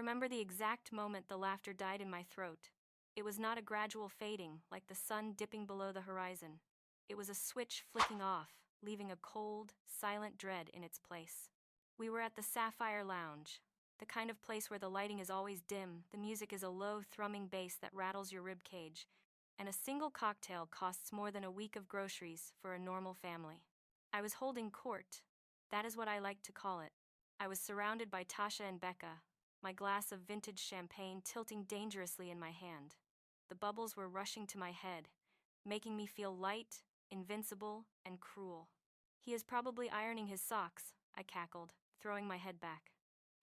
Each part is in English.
remember the exact moment the laughter died in my throat. It was not a gradual fading, like the sun dipping below the horizon. It was a switch flicking off, leaving a cold, silent dread in its place. We were at the Sapphire Lounge, the kind of place where the lighting is always dim, the music is a low, thrumming bass that rattles your rib cage, and a single cocktail costs more than a week of groceries for a normal family. I was holding court. That is what I like to call it. I was surrounded by Tasha and Becca, my glass of vintage champagne tilting dangerously in my hand. The bubbles were rushing to my head, making me feel light, invincible, and cruel. "He is probably ironing his socks," I cackled, throwing my head back.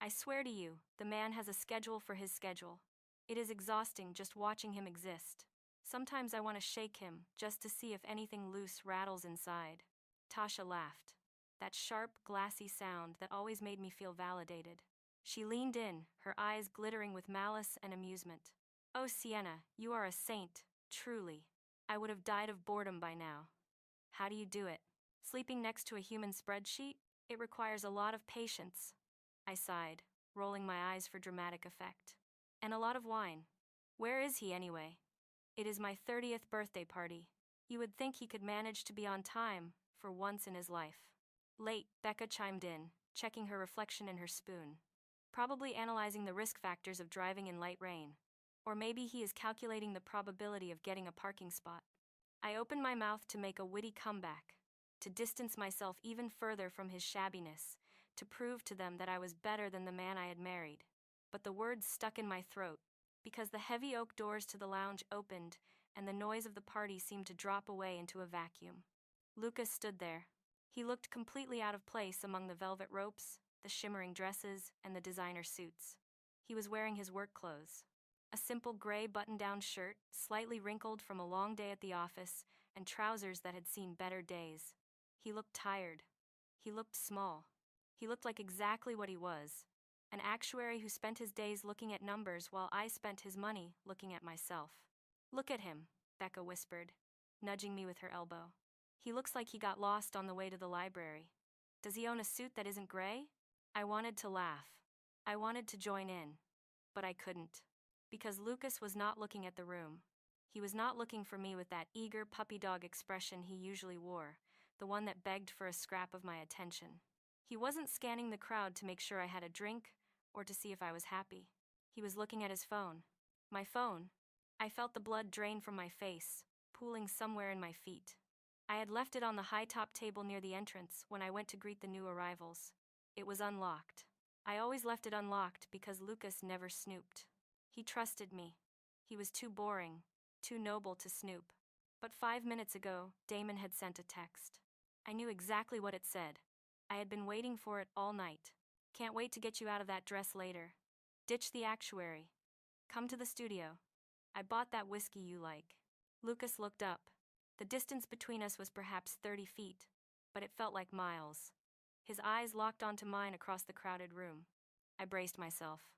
"I swear to you, the man has a schedule for his schedule. It is exhausting just watching him exist. Sometimes I want to shake him, just to see if anything loose rattles inside." Tasha laughed. That sharp, glassy sound that always made me feel validated. She leaned in, her eyes glittering with malice and amusement. "Oh, Sienna, you are a saint, truly. I would have died of boredom by now." "How do you do it? Sleeping next to a human spreadsheet? It requires a lot of patience." I sighed, rolling my eyes for dramatic effect. "And a lot of wine. Where is he anyway?" "It is my 30th birthday party. You would think he could manage to be on time, for once in his life." "Late," Becca chimed in, checking her reflection in her spoon. "Probably analyzing the risk factors of driving in light rain. Or maybe he is calculating the probability of getting a parking spot." I opened my mouth to make a witty comeback, to distance myself even further from his shabbiness, to prove to them that I was better than the man I had married. But the words stuck in my throat, because the heavy oak doors to the lounge opened, and the noise of the party seemed to drop away into a vacuum. Lucas stood there. He looked completely out of place among the velvet ropes, the shimmering dresses, and the designer suits. He was wearing his work clothes. A simple gray button-down shirt, slightly wrinkled from a long day at the office, and trousers that had seen better days. He looked tired. He looked small. He looked like exactly what he was, an actuary who spent his days looking at numbers while I spent his money looking at myself. "Look at him," Becca whispered, nudging me with her elbow. "He looks like he got lost on the way to the library. Does he own a suit that isn't gray?" I wanted to laugh. I wanted to join in. But I couldn't. Because Lucas was not looking at the room. He was not looking for me with that eager puppy dog expression he usually wore, the one that begged for a scrap of my attention. He wasn't scanning the crowd to make sure I had a drink, or to see if I was happy. He was looking at his phone. My phone. I felt the blood drain from my face, pooling somewhere in my feet. I had left it on the high-top table near the entrance when I went to greet the new arrivals. It was unlocked. I always left it unlocked because Lucas never snooped. He trusted me. He was too boring, too noble to snoop. But 5 minutes ago, Damon had sent a text. I knew exactly what it said. I had been waiting for it all night. "Can't wait to get you out of that dress later. Ditch the actuary. Come to the studio. I bought that whiskey you like." Lucas looked up. The distance between us was perhaps 30 feet, but it felt like miles. His eyes locked onto mine across the crowded room. I braced myself.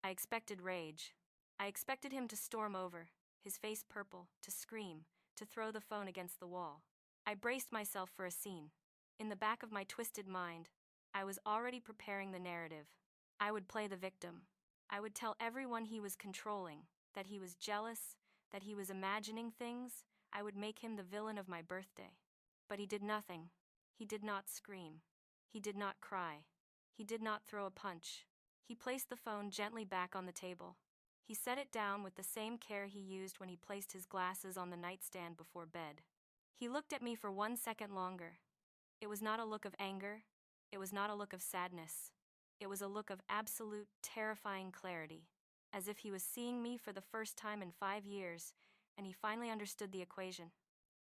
I expected rage. I expected him to storm over, his face purple, to scream, to throw the phone against the wall. I braced myself for a scene. In the back of my twisted mind, I was already preparing the narrative. I would play the victim. I would tell everyone he was controlling, that he was jealous, that he was imagining things. I would make him the villain of my birthday. But he did nothing. He did not scream. He did not cry. He did not throw a punch. He placed the phone gently back on the table. He set it down with the same care he used when he placed his glasses on the nightstand before bed. He looked at me for 1 second longer. It was not a look of anger. It was not a look of sadness. It was a look of absolute, terrifying clarity, as if he was seeing me for the first time in 5 years, and he finally understood the equation.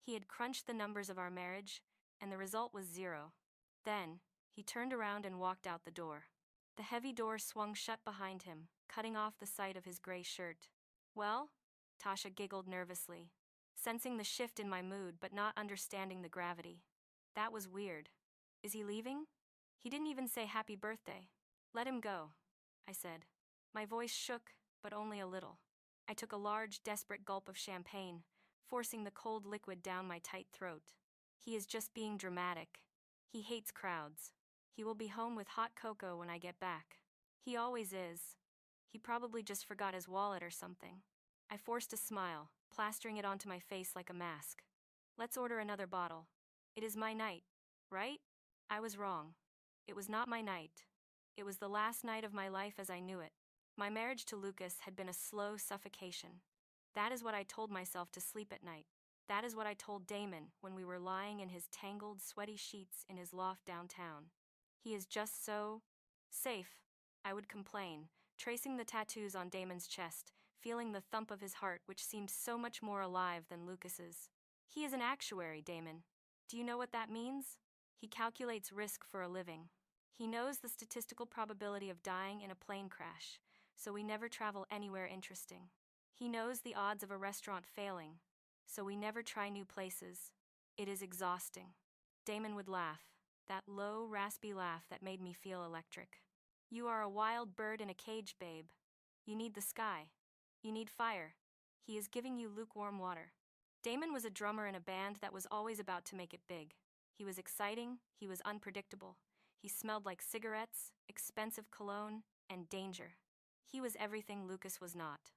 He had crunched the numbers of our marriage, and the result was 0. Then, he turned around and walked out the door. The heavy door swung shut behind him, cutting off the sight of his gray shirt. "Well?" Tasha giggled nervously, sensing the shift in my mood but not understanding the gravity. "That was weird. Is he leaving? He didn't even say happy birthday." "Let him go," I said. My voice shook, but only a little. I took a large, desperate gulp of champagne, forcing the cold liquid down my tight throat. "He is just being dramatic. He hates crowds. He will be home with hot cocoa when I get back. He always is." He probably just forgot his wallet or something. I forced a smile, plastering it onto my face like a mask. Let's order another bottle. It is my night, right? I was wrong. It was not my night. It was the last night of my life as I knew it. My marriage to Lucas had been a slow suffocation. That is what I told myself to sleep at night. That is what I told Damon when we were lying in his tangled, sweaty sheets in his loft downtown. He is just so safe, I would complain, tracing the tattoos on Damon's chest, feeling the thump of his heart which seemed so much more alive than Lucas's. He is an actuary, Damon. Do you know what that means? He calculates risk for a living. He knows the statistical probability of dying in a plane crash, so we never travel anywhere interesting. He knows the odds of a restaurant failing, so we never try new places. It is exhausting. Damon would laugh, that low, raspy laugh that made me feel electric. You are a wild bird in a cage, babe. You need the sky. You need fire. He is giving you lukewarm water. Damon was a drummer in a band that was always about to make it big. He was exciting, he was unpredictable. He smelled like cigarettes, expensive cologne, and danger. He was everything Lucas was not.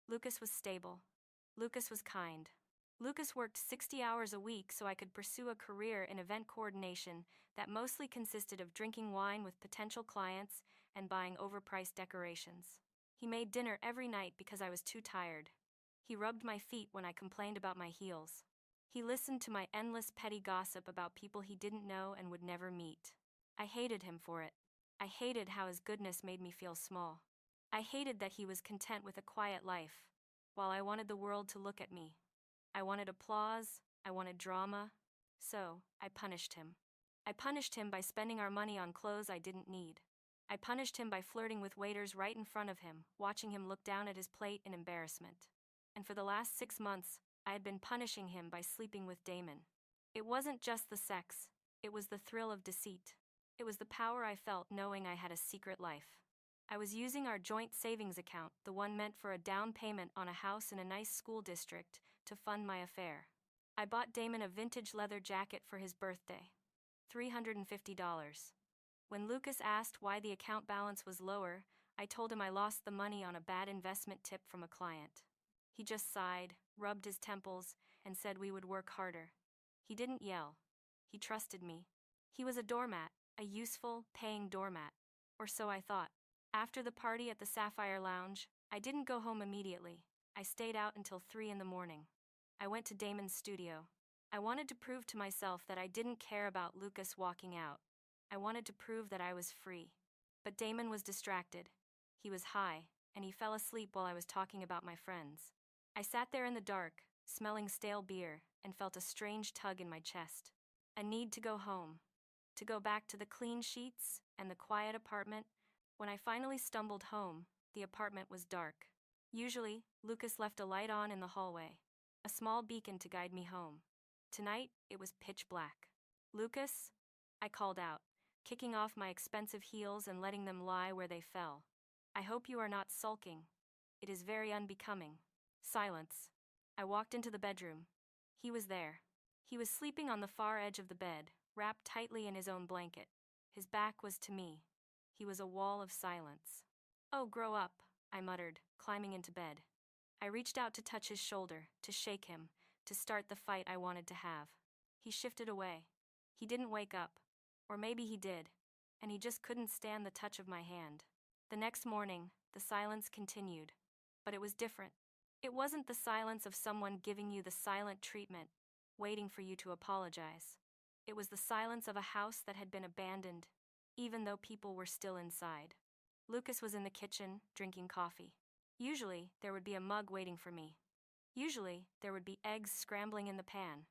Lucas was stable. Lucas was kind. Lucas worked 60 hours a week so I could pursue a career in event coordination that mostly consisted of drinking wine with potential clients and buying overpriced decorations. He made dinner every night because I was too tired. He rubbed my feet when I complained about my heels. He listened to my endless petty gossip about people he didn't know and would never meet. I hated him for it. I hated how his goodness made me feel small. I hated that he was content with a quiet life, while I wanted the world to look at me. I wanted applause, I wanted drama, so I punished him. I punished him by spending our money on clothes I didn't need. I punished him by flirting with waiters right in front of him, watching him look down at his plate in embarrassment. And for the last 6 months, I had been punishing him by sleeping with Damon. It wasn't just the sex, it was the thrill of deceit. It was the power I felt knowing I had a secret life. I was using our joint savings account, the one meant for a down payment on a house in a nice school district, to fund my affair. I bought Damon a vintage leather jacket for his birthday. $350. When Lucas asked why the account balance was lower, I told him I lost the money on a bad investment tip from a client. He just sighed, rubbed his temples, and said we would work harder. He didn't yell. He trusted me. He was a doormat, a useful, paying doormat. Or so I thought. After the party at the Sapphire Lounge, I didn't go home immediately. I stayed out until 3 in the morning. I went to Damon's studio. I wanted to prove to myself that I didn't care about Lucas walking out. I wanted to prove that I was free. But Damon was distracted. He was high, and he fell asleep while I was talking about my friends. I sat there in the dark, smelling stale beer, and felt a strange tug in my chest. A need to go home. To go back to the clean sheets and the quiet apartment. When I finally stumbled home, the apartment was dark. Usually, Lucas left a light on in the hallway, a small beacon to guide me home. Tonight, it was pitch black. Lucas? I called out, kicking off my expensive heels and letting them lie where they fell. I hope you are not sulking. It is very unbecoming. Silence. I walked into the bedroom. He was there. He was sleeping on the far edge of the bed, wrapped tightly in his own blanket. His back was to me. He was a wall of silence. Oh, grow up, I muttered, climbing into bed. I reached out to touch his shoulder, to shake him, to start the fight I wanted to have. He shifted away. He didn't wake up. Or maybe he did, and he just couldn't stand the touch of my hand. The next morning, the silence continued. But it was different. It wasn't the silence of someone giving you the silent treatment, waiting for you to apologize. It was the silence of a house that had been abandoned, even though people were still inside. Lucas was in the kitchen, drinking coffee. Usually, there would be a mug waiting for me. Usually, there would be eggs scrambling in the pan.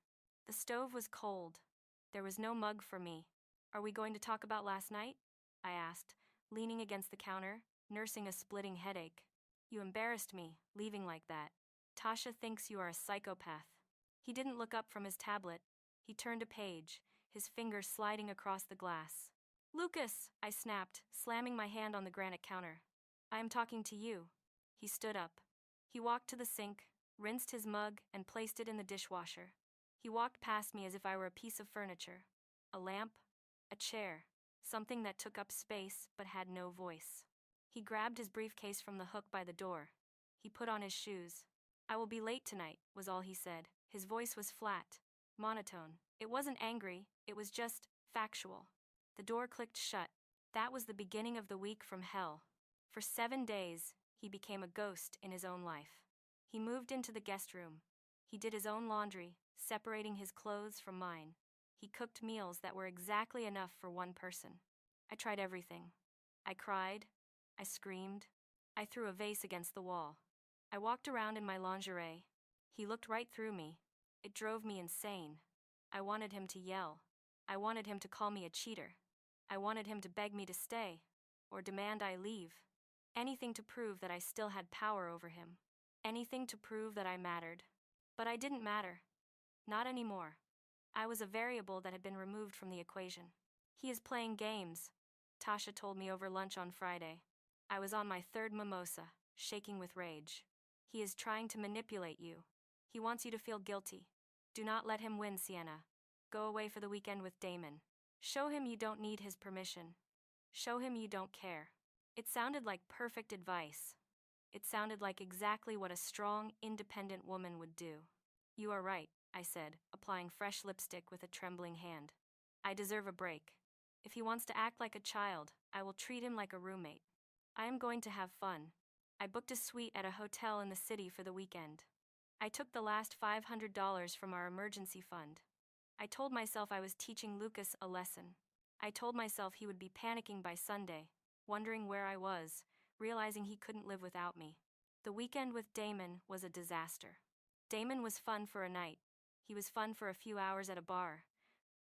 The stove was cold. There was no mug for me. Are we going to talk about last night? I asked, leaning against the counter, nursing a splitting headache. You embarrassed me, leaving like that. Tasha thinks you are a psychopath. He didn't look up from his tablet. He turned a page, his finger sliding across the glass. Lucas, I snapped, slamming my hand on the granite counter. I am talking to you. He stood up. He walked to the sink, rinsed his mug, and placed it in the dishwasher. He walked past me as if I were a piece of furniture. A lamp, a chair, something that took up space but had no voice. He grabbed his briefcase from the hook by the door. He put on his shoes. "I will be late tonight," was all he said. His voice was flat, monotone. It wasn't angry, it was just factual. The door clicked shut. That was the beginning of the week from hell. For 7 days, he became a ghost in his own life. He moved into the guest room. He did his own laundry, separating his clothes from mine. He cooked meals that were exactly enough for one person. I tried everything. I cried. I screamed. I threw a vase against the wall. I walked around in my lingerie. He looked right through me. It drove me insane. I wanted him to yell. I wanted him to call me a cheater. I wanted him to beg me to stay, or demand I leave. Anything to prove that I still had power over him. Anything to prove that I mattered. But I didn't matter. Not anymore. I was a variable that had been removed from the equation. "He is playing games," Tasha told me over lunch on Friday. I was on my third mimosa, shaking with rage. "He is trying to manipulate you. He wants you to feel guilty. Do not let him win, Sienna. Go away for the weekend with Damon. Show him you don't need his permission. Show him you don't care." It sounded like perfect advice. It sounded like exactly what a strong, independent woman would do. "You are right," I said, applying fresh lipstick with a trembling hand. "I deserve a break. If he wants to act like a child, I will treat him like a roommate. I am going to have fun." I booked a suite at a hotel in the city for the weekend. I took the last $500 from our emergency fund. I told myself I was teaching Lucas a lesson. I told myself he would be panicking by Sunday, wondering where I was, realizing he couldn't live without me. The weekend with Damon was a disaster. Damon was fun for a night. He was fun for a few hours at a bar.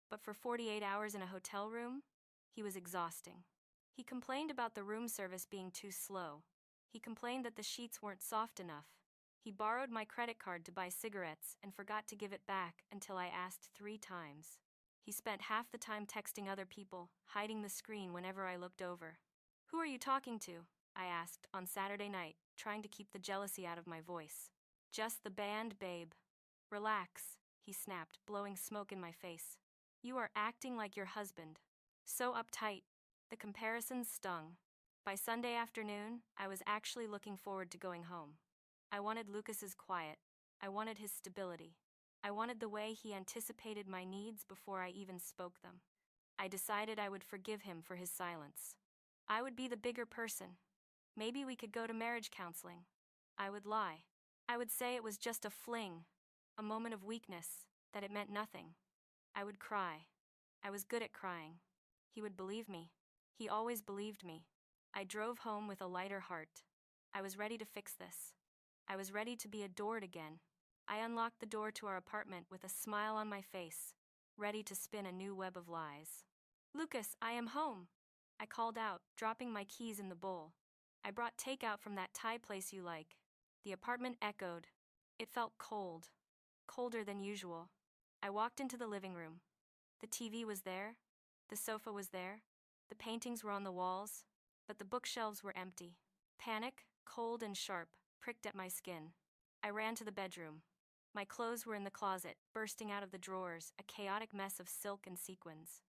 But for 48 hours in a hotel room, he was exhausting. He complained about the room service being too slow. He complained that the sheets weren't soft enough. He borrowed my credit card to buy cigarettes and forgot to give it back until I asked 3 times. He spent half the time texting other people, hiding the screen whenever I looked over. "Who are you talking to?" I asked on Saturday night, trying to keep the jealousy out of my voice. "Just the band, babe." "Relax," he snapped, blowing smoke in my face. "You are acting like your husband. So uptight." The comparisons stung. By Sunday afternoon, I was actually looking forward to going home. I wanted Lucas's quiet. I wanted his stability. I wanted the way he anticipated my needs before I even spoke them. I decided I would forgive him for his silence. I would be the bigger person. Maybe we could go to marriage counseling. I would lie. I would say it was just a fling, a moment of weakness, that it meant nothing. I would cry. I was good at crying. He would believe me. He always believed me. I drove home with a lighter heart. I was ready to fix this. I was ready to be adored again. I unlocked the door to our apartment with a smile on my face, ready to spin a new web of lies. "Lucas, I am home," I called out, dropping my keys in the bowl. "I brought takeout from that Thai place you like." The apartment echoed. It felt cold, colder than usual. I walked into the living room. The TV was there. The sofa was there. The paintings were on the walls, but the bookshelves were empty. Panic, cold and sharp, pricked at my skin. I ran to the bedroom. My clothes were in the closet, bursting out of the drawers, a chaotic mess of silk and sequins.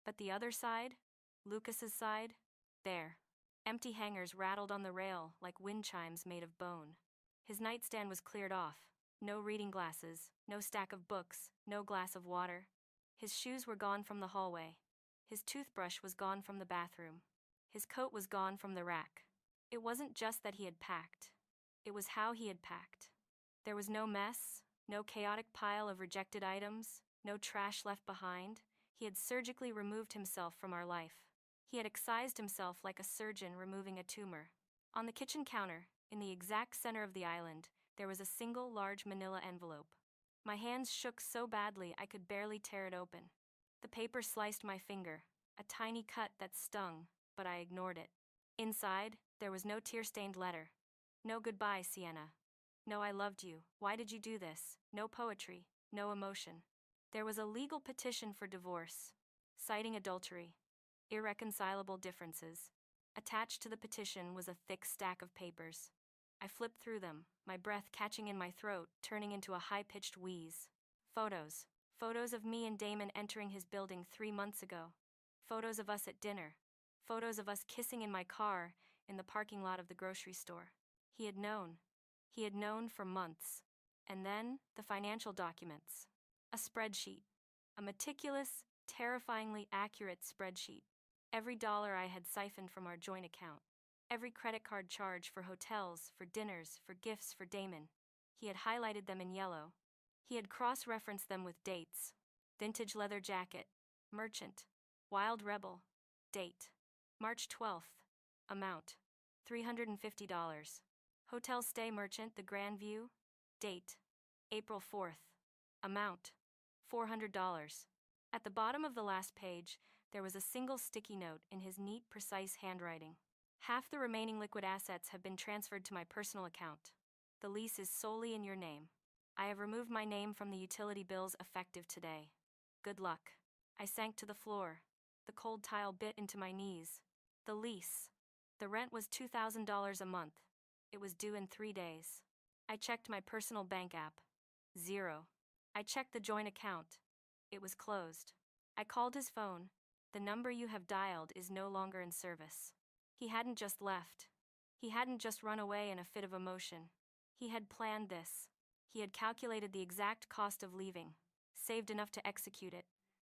But the other side, Lucas's side, bare. Empty hangers rattled on the rail like wind chimes made of bone. His nightstand was cleared off. No reading glasses, no stack of books, no glass of water. His shoes were gone from the hallway. His toothbrush was gone from the bathroom. His coat was gone from the rack. It wasn't just that he had packed. It was how he had packed. There was no mess, no chaotic pile of rejected items, no trash left behind. He had surgically removed himself from our life. He had excised himself like a surgeon removing a tumor. On the kitchen counter, in the exact center of the island, there was a single large manila envelope. My hands shook so badly I could barely tear it open. The paper sliced my finger, a tiny cut that stung, but I ignored it. Inside, there was no tear-stained letter. No goodbye, Sienna. No I loved you, why did you do this? No poetry, no emotion. There was a legal petition for divorce, citing adultery, irreconcilable differences. Attached to the petition was a thick stack of papers. I flipped through them, my breath catching in my throat, turning into a high-pitched wheeze. Photos. Photos of me and Damon entering his building 3 months ago. Photos of us at dinner. Photos of us kissing in my car, in the parking lot of the grocery store. He had known. He had known for months. And then, the financial documents. A spreadsheet. A meticulous, terrifyingly accurate spreadsheet. Every dollar I had siphoned from our joint account. Every credit card charge for hotels, for dinners, for gifts for Damon. He had highlighted them in yellow. He had cross-referenced them with dates. Vintage leather jacket. Merchant. Wild rebel. Date. March 12th. Amount. $350. Hotel stay merchant, the Grand View. Date. April 4th. Amount. $400. At the bottom of the last page, there was a single sticky note in his neat, precise handwriting. Half the remaining liquid assets have been transferred to my personal account. The lease is solely in your name. I have removed my name from the utility bills effective today. Good luck. I sank to the floor. The cold tile bit into my knees. The lease. The rent was $2,000 a month. It was due in 3 days. I checked my personal bank app. 0. I checked the joint account. It was closed. I called his phone. The number you have dialed is no longer in service. He hadn't just left. He hadn't just run away in a fit of emotion. He had planned this. He had calculated the exact cost of leaving, saved enough to execute it,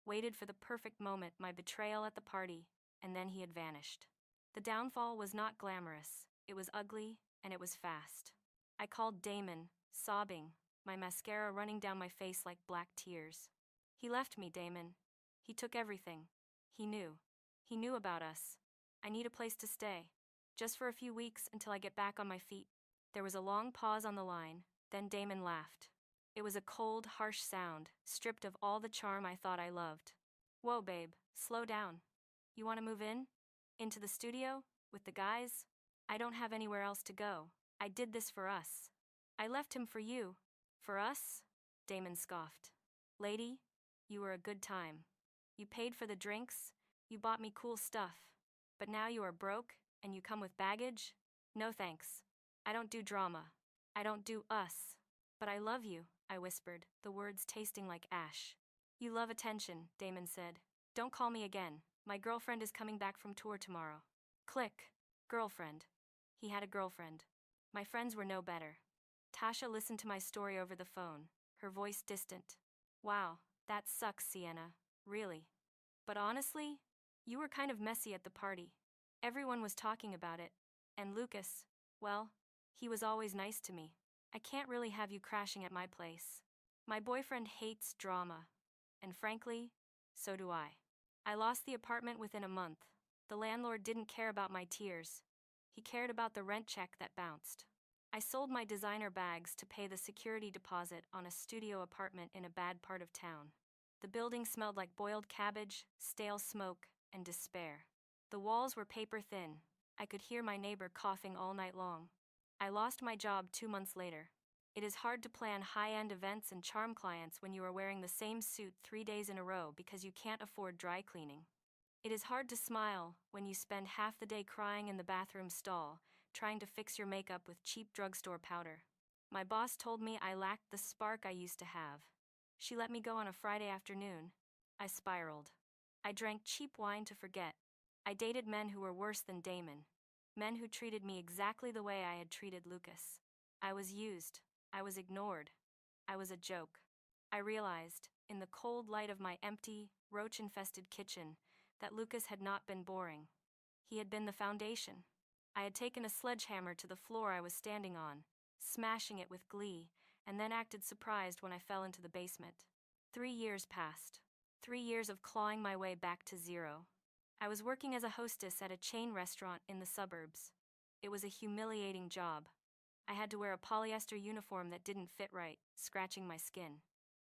waited for the perfect moment, my betrayal at the party, and then he had vanished. The downfall was not glamorous. It was ugly, and it was fast. I called Damon, sobbing, my mascara running down my face like black tears. He left me, Damon. He took everything. He knew. He knew about us. I need a place to stay. Just for a few weeks until I get back on my feet. There was a long pause on the line, then Damon laughed. It was a cold, harsh sound, stripped of all the charm I thought I loved. Whoa, babe, slow down. You want to move in? Into the studio? With the guys? I don't have anywhere else to go. I did this for us. I left him for you. For us? Damon scoffed. Lady, you were a good time. You paid for the drinks, you bought me cool stuff. But now you are broke, and you come with baggage? No thanks. I don't do drama. I don't do us. But I love you, I whispered, the words tasting like ash. You love attention, Damon said. Don't call me again. My girlfriend is coming back from tour tomorrow. Click. Girlfriend. He had a girlfriend. My friends were no better. Tasha listened to my story over the phone, her voice distant. Wow, that sucks, Sienna. Really. But honestly, you were kind of messy at the party. Everyone was talking about it. And Lucas, well, he was always nice to me. I can't really have you crashing at my place. My boyfriend hates drama. And frankly, so do I. I lost the apartment within a month. The landlord didn't care about my tears. He cared about the rent check that bounced. I sold my designer bags to pay the security deposit on a studio apartment in a bad part of town. The building smelled like boiled cabbage, stale smoke, and despair. The walls were paper thin. I could hear my neighbor coughing all night long. I lost my job 2 months later. It is hard to plan high-end events and charm clients when you are wearing the same suit 3 days in a row because you can't afford dry cleaning. It is hard to smile when you spend half the day crying in the bathroom stall, trying to fix your makeup with cheap drugstore powder. My boss told me I lacked the spark I used to have. She let me go on a Friday afternoon. I spiraled. I drank cheap wine to forget. I dated men who were worse than Damon. Men who treated me exactly the way I had treated Lucas. I was used. I was ignored. I was a joke. I realized, in the cold light of my empty, roach-infested kitchen, that Lucas had not been boring. He had been the foundation. I had taken a sledgehammer to the floor I was standing on, smashing it with glee, and then acted surprised when I fell into the basement. 3 years passed. 3 years of clawing my way back to zero. I was working as a hostess at a chain restaurant in the suburbs. It was a humiliating job. I had to wear a polyester uniform that didn't fit right, scratching my skin.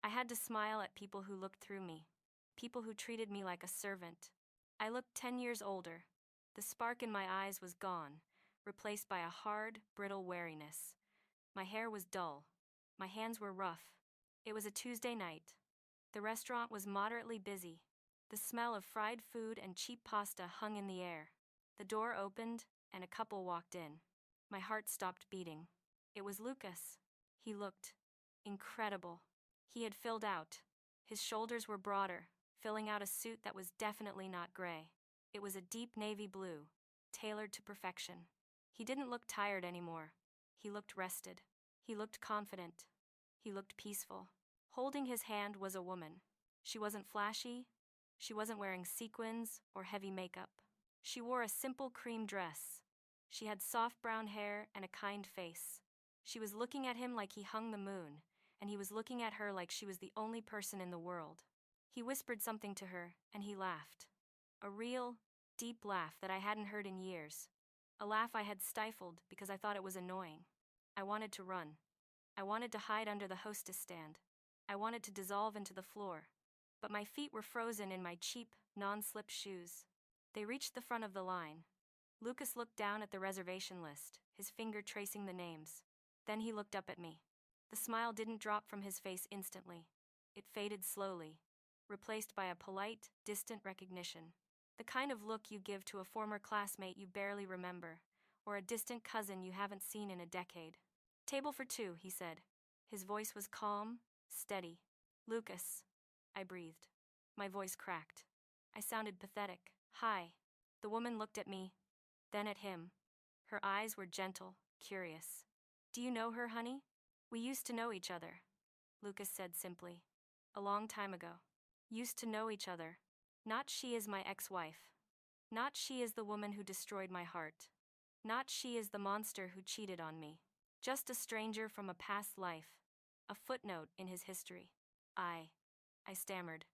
I had to smile at people who looked through me, people who treated me like a servant. I looked 10 years older. The spark in my eyes was gone, replaced by a hard, brittle wariness. My hair was dull. My hands were rough. It was a Tuesday night. The restaurant was moderately busy. The smell of fried food and cheap pasta hung in the air. The door opened, and a couple walked in. My heart stopped beating. It was Lucas. He looked incredible. He had filled out. His shoulders were broader, filling out a suit that was definitely not gray. It was a deep navy blue. tailored to perfection. He didn't look tired anymore. He looked rested. He looked confident. He looked peaceful. Holding his hand was a woman. She wasn't flashy. She wasn't wearing sequins or heavy makeup. She wore a simple cream dress. She had soft brown hair and a kind face. She was looking at him like he hung the moon, and he was looking at her like she was the only person in the world. He whispered something to her, and he laughed. A real, deep laugh that I hadn't heard in years. A laugh I had stifled because I thought it was annoying. I wanted to run. I wanted to hide under the hostess stand. I wanted to dissolve into the floor. But my feet were frozen in my cheap, non-slip shoes. They reached the front of the line. Lucas looked down at the reservation list, his finger tracing the names. Then he looked up at me. The smile didn't drop from his face instantly. It faded slowly, replaced by a polite, distant recognition. The kind of look you give to a former classmate you barely remember, or a distant cousin you haven't seen in a decade. "Table for two," he said. His voice was calm, steady. "Lucas," I breathed. My voice cracked. I sounded pathetic. "Hi." The woman looked at me, then at him. Her eyes were gentle, curious. "Do you know her, honey?" "We used to know each other," Lucas said simply. "A long time ago. Used to know each other. Not she is my ex-wife. Not she is the woman who destroyed my heart. Not she is the monster who cheated on me. Just a stranger from a past life. A footnote in his history." I stammered.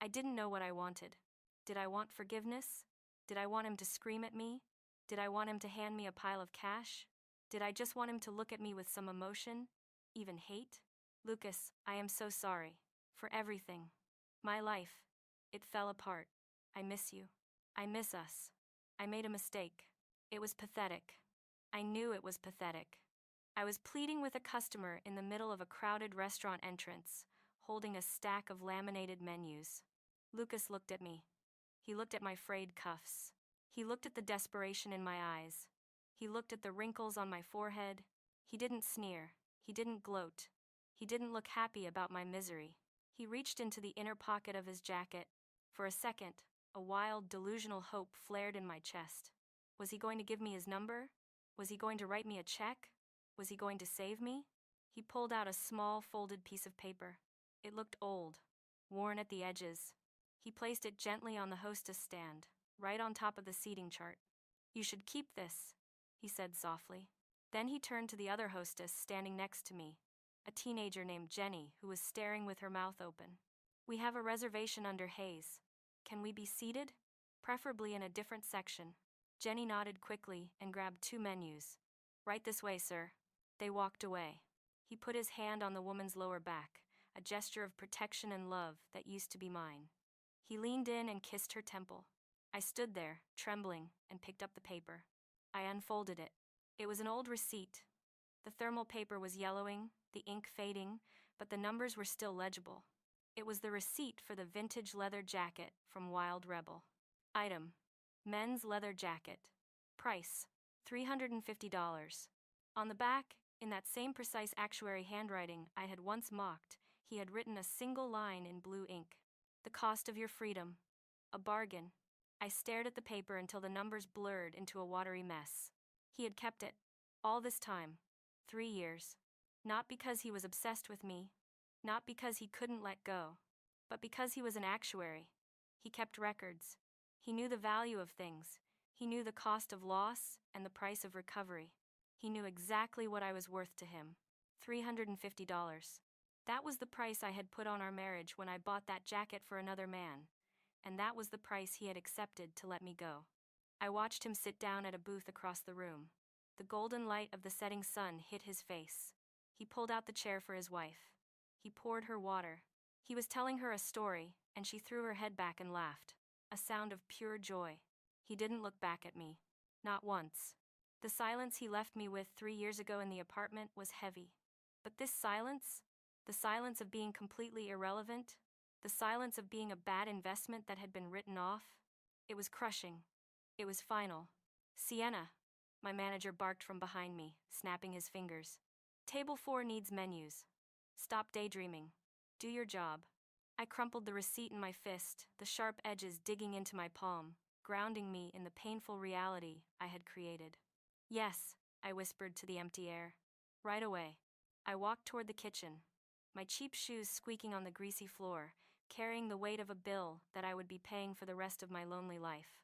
I didn't know what I wanted. Did I want forgiveness? Did I want him to scream at me? Did I want him to hand me a pile of cash? Did I just want him to look at me with some emotion? Even hate? "Lucas, I am so sorry. For everything. My life. It fell apart. I miss you. I miss us. I made a mistake. It was pathetic. I knew it was pathetic." I was pleading with a customer in the middle of a crowded restaurant entrance, holding a stack of laminated menus. Lucas looked at me. He looked at my frayed cuffs. He looked at the desperation in my eyes. He looked at the wrinkles on my forehead. He didn't sneer. He didn't gloat. He didn't look happy about my misery. He reached into the inner pocket of his jacket. For a second, a wild, delusional hope flared in my chest. Was he going to give me his number? Was he going to write me a check? Was he going to save me? He pulled out a small, folded piece of paper. It looked old, worn at the edges. He placed it gently on the hostess stand, right on top of the seating chart. "You should keep this," he said softly. Then he turned to the other hostess standing next to me, a teenager named Jenny who was staring with her mouth open. "We have a reservation under Hayes. Can we be seated? Preferably in a different section." Jenny nodded quickly and grabbed 2 menus. "Right this way, sir." They walked away. He put his hand on the woman's lower back, a gesture of protection and love that used to be mine. He leaned in and kissed her temple. I stood there, trembling, and picked up the paper. I unfolded it. It was an old receipt. The thermal paper was yellowing, the ink fading, but the numbers were still legible. It was the receipt for the vintage leather jacket from Wild Rebel. Item: men's leather jacket. Price: $350. On the back, in that same precise actuary handwriting I had once mocked, he had written a single line in blue ink. "The cost of your freedom. A bargain." I stared at the paper until the numbers blurred into a watery mess. He had kept it. All this time. 3 years. Not because he was obsessed with me. Not because he couldn't let go. But because he was an actuary. He kept records. He knew the value of things. He knew the cost of loss and the price of recovery. He knew exactly what I was worth to him. $350. That was the price I had put on our marriage when I bought that jacket for another man. And that was the price he had accepted to let me go. I watched him sit down at a booth across the room. The golden light of the setting sun hit his face. He pulled out the chair for his wife. He poured her water. He was telling her a story, and she threw her head back and laughed. A sound of pure joy. He didn't look back at me. Not once. The silence he left me with 3 years ago in the apartment was heavy. But this silence, the silence of being completely irrelevant, the silence of being a bad investment that had been written off, it was crushing. It was final. "Sienna," my manager barked from behind me, snapping his fingers. "Table 4 needs menus. Stop daydreaming. Do your job." I crumpled the receipt in my fist, the sharp edges digging into my palm. grounding me in the painful reality I had created. Yes, I whispered to the empty air. Right away. I walked toward the kitchen, my cheap shoes squeaking on the greasy floor, carrying the weight of a bill that I would be paying for the rest of my lonely life.